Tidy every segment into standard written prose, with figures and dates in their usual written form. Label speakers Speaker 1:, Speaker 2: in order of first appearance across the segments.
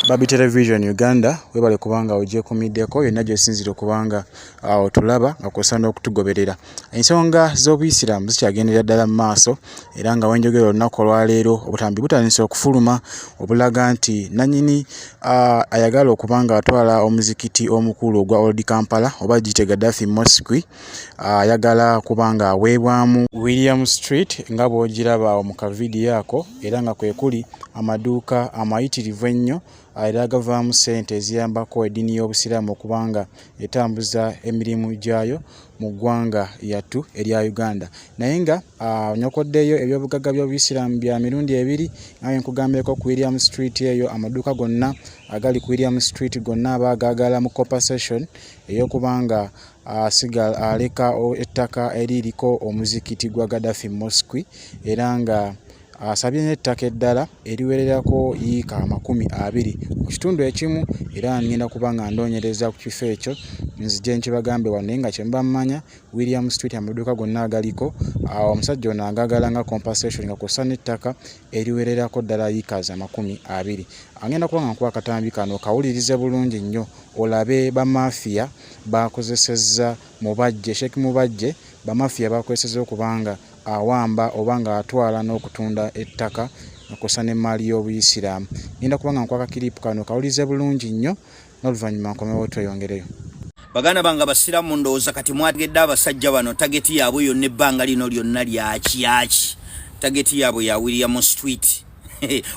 Speaker 1: Babi Television Uganda webale kubanga ojje kumiddeko yonna gyesinzire okubanga otulaba nga kusana okutugoberera. Ensonga z'obuyisiraamu zikyagenderera ddala mu maaso era nga wenjogera olunaku olwaleero obutambi butandise okufuluma obulaga nti nannyini ayagala okubanga atwala omuzikiti omukulu ogwa Old Kampala oba Gite Gaddafi Mosque ayagala kubanga aweebwamu William Street nga bw'ogiraba mu kavidiyo ako era nga kwe kuli amaduuka amayitirivu ennyo era gavaamu ssente eziyambako eddiini y'obusiraamu okubanga etambuza emirimu gyayo mu ggwanga yattu erya Uganda. Naye nga nyokoddeyo ebyobugagga by'obuyisiraamu bya mirundi ebiri nga nkugambeko ku William Street eyo amaduuka gonna agali ku William Street gonna aba gaagala mu compensation ey'okubanga aleka ettaka eririko omuzikiti gwa Gaddafi Mosque era nga asabye n'ettaka eddala eriwererako yiika 20 ku kitundu ekimu era ngenda kubanga ndoonyereza ku kifo ekyo nzije nkibagambe wano nga kye mbamanya William Street amaduuka gonna agaliko omusajja ono agaagala nga compensation nga kussa n'ettaka eriwererako ddala yiika 20. Angenda kubanga nkuba akatambi kano kawulirize bulungi nnyo olabe bamafiya bakozesezza Mubajje Sheikh Mubajje bamafiya bakozesezza okubanga awamba obanga atwala n'okutunda ettaka nakosa n'emmaali y'obuyisiraamu. Ngenda kubanga nkwaka kiripu kano kawulize bulungi nnyo n'oluvannyuma nkomewo tweyongereyo.
Speaker 2: Baganda banga basiramu ndowooza kati mwategedde abasajja bano tageti yaabwe yonna ebbanga lino lyonna lyaki tageti yaabwe ya William Street.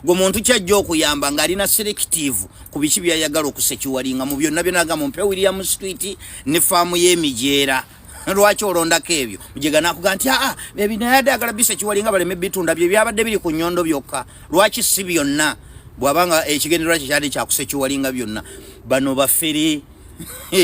Speaker 2: Gwe muntu kyajja okuyamba ng'alina selective ku biki byayagala okusekiwalinga mu byonna byonaga mumpe William Street ne faamu y'emijeera. Lwaki olondako ebyo mujega nakuga nti ebinayadde agala bisekiwalinga baleme bitunda bye byabadde biri ku nnyondo byokka. Lwaki si byonna bwabanga ekigendererwa kyali kyakusekiwalinga byonna. Bano bafere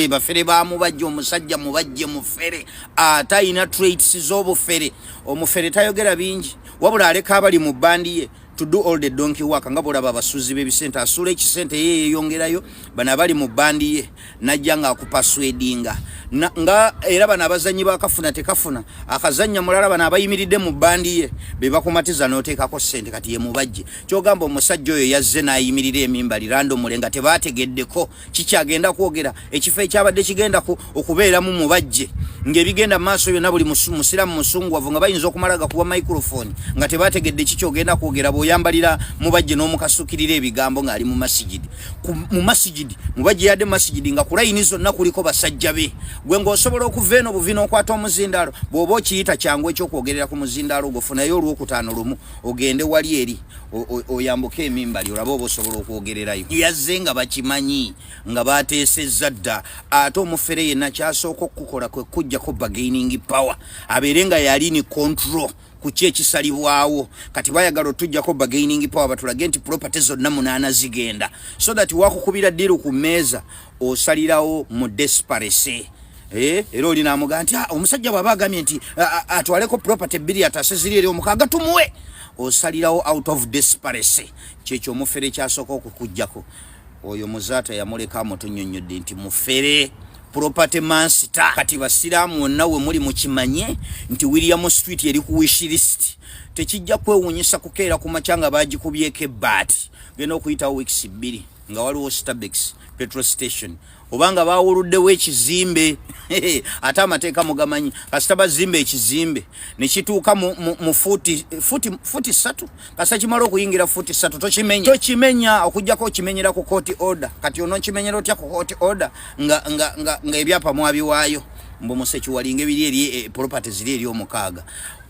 Speaker 2: bafere ba Mubajje omusajja Mubajje mufere atayina traits z'obufere. Omufere tayogera bingi wabula aleka abali mu bandi ye to do all the donkey work nga bolaba abasuzi b'ebisente asula ekisente ye yongerayo bana bali mu bandi ye najja nga akupaswedinga nga era bana abazanyi bakafuna tekafuna akazanya mulala bana abayimiridde mu bandi ye be bakumatiza n'oteekako ssente kati ye Mubajje. Kyogamba omusajja oyo yazze n'ayimirira emimba lirando mulenga tebategeddeko kikyagenda kwogera ekifo ekyabadde kigenda okubeeramu Mubajje ng'ebigenda maaso byonna buli musiramu musungwavu nga bayinza okumala gakuba microphone nga tebategedde kikyogenda kwogera yambalira Mubajje n'omukasukirira ebigambo ng'ali mu masijidi. Mu masijidi Mubajje yadde masijidi nga kulayini zonna kuliko basajja be. Gwe ng'osobola okuva eno buvina okwata omuzindaalo bw'oba okiyita kyangu ekyokwogerera ku muzindaalo gofunayo olwokutaano lumu ogende wali eri oyambuke emimbali olaba oba osobola okwogererayo. Yazze nga bakimanyi nga bateesezza dda ate omufere yenna kyasooka okukola kwe kujjako bargaining power abeere nga yalini control kuki ekisalibwawo kati bayagala otujjako bargaining power batulage nti property zonna 8 zigenda so that wakukubira diru ku mmeeza osalirawo mu desparecy. Era olina amuga nti omusajja bw'aba agamye nti atwaleko property 2 atase ziri eri omukaaga tumuwe osalirawo out of desparecy. Kyekyo omufere kyasooka okukujjako oyo muzaata yamuleka mutunnyonnyodde nti mufere property mansita. Kati basiraamu wonna we muli mukimanye nti William Street eri ku wish list tekijja kwewunyisa kukeera ku machanga bagikubyeko ebbaati genda okuyitawo weeks 2 nga waliwo Starbucks petrol station obanga bawuluddewo ekizimbe ate amateeka mugamanyi kasita bazimbe ekizimbe ne kituuka mu futi 3 kasa kimala okuyingira futi 3 tokimenya okujjako okimenyera ku court order. Kati ono kimenyera otya ku court order nga ebyapa mwabiwaayo mbu musekiwalinga ebiri eri property ziri eri omukaaga.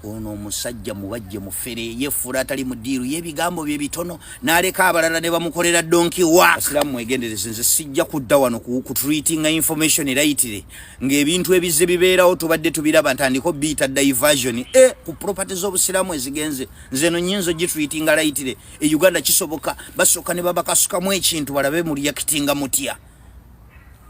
Speaker 2: Ono omusajja Mubajje mufere yefuula atali mu diiru y'ebigambo bye bitono n'aleka abalala ne bamukolera donkey work. Basiraamu mwegendereze nze sijja kudda wano ku treating information rightly ng'ebintu ebizze bibeerawo tubadde tubiraba ntandiko bita diversion ku property z'obusiraamu ezigenze nze no nyinzo gitreating rightly Uganda kisoboka basooka ne babakasukamu ekintu balabe mu reactinga mutya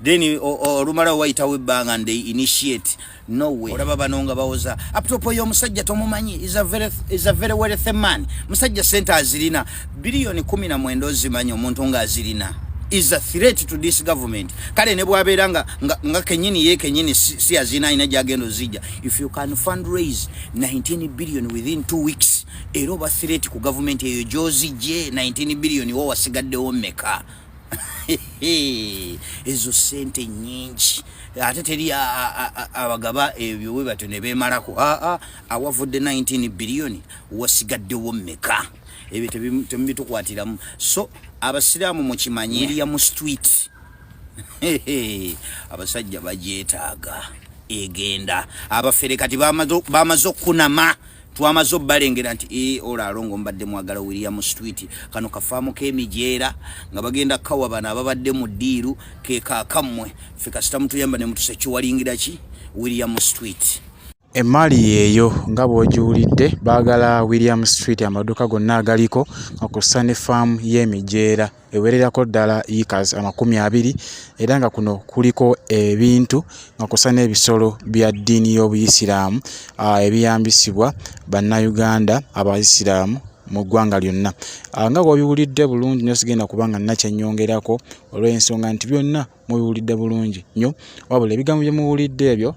Speaker 2: then olumala wayitawo ebbanga and they initiate no way. Olaba banonga bawoza apropos y'omusajja tomumanyi is a very wealthy man. Musajja sente azirina billion 19 ozimanyi omuntu nga azirina is a threat to this government. Kale ne bwabeera nga kenyini si azina ina jagendo zija. If you can fundraise 19 billion within 2 weeks era oba threat ku government eyo jozi je 19 billion wo wasigaddewo meka ezo sente nyingi ate teri abagaba ebyo we bato ne beemalako awavudde 19 biliyoni wasigaddewo mmeka ebyo temubitukwatiramu. So abasiraamu mukimanyi eriya mu street abasajja bagyetaaga egenda. Abafere kati bamaze okunama, twamaze obalengera nti olaalongo mbadde mwagala William Street kano kafaamu k'emijeera nga bagenda kawa bana ababadde mu ddiiru ke kakammwe ffe kasita mutuyamba ne mutuse kiwalingira ki William Street.
Speaker 1: Emmaali yeeyo nga bw'ogiwulidde baagala William Street amaduuka gonna agaliko okussa ne faamu y'emijeera ewererako ddala acres 20 era nga kuno kuliko ebintu nga kussa n'ebisolo bya ddiini y'Obuyisiraamu ebiyambisibwa bannayuganda Abayisiraamu mu ggwanga lyonna. Nga bw'obiwulidde bulungi nnyo sigenda kubanga nnakyennyongerako olw'ensonga nti byonna mubiwulidde bulungi nnyo, wabula ebigambo bye muwulidde ebyo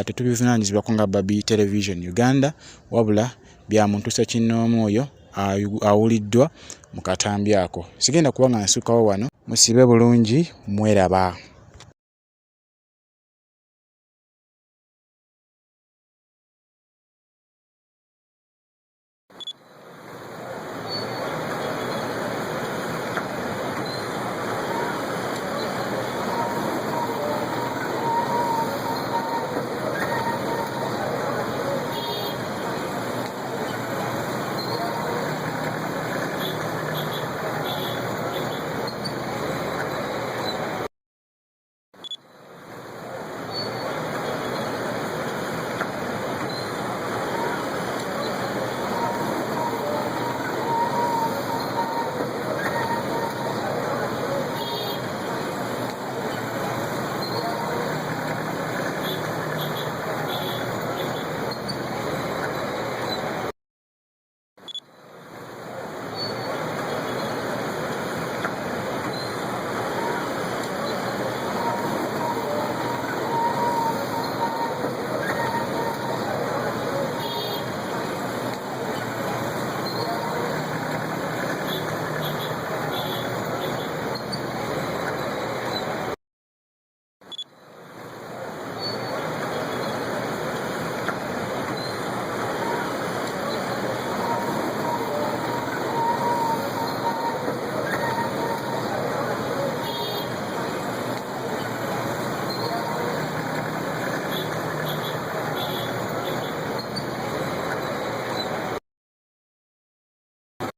Speaker 1: tetubivunaanyizibwako nga Babi Television Uganda, wabula bya muntu Ssekinnoomu oyo awuliddwa mu katambi ako. Sigenda kubanga nsukkawo wano, musibe bulungi, mweraba.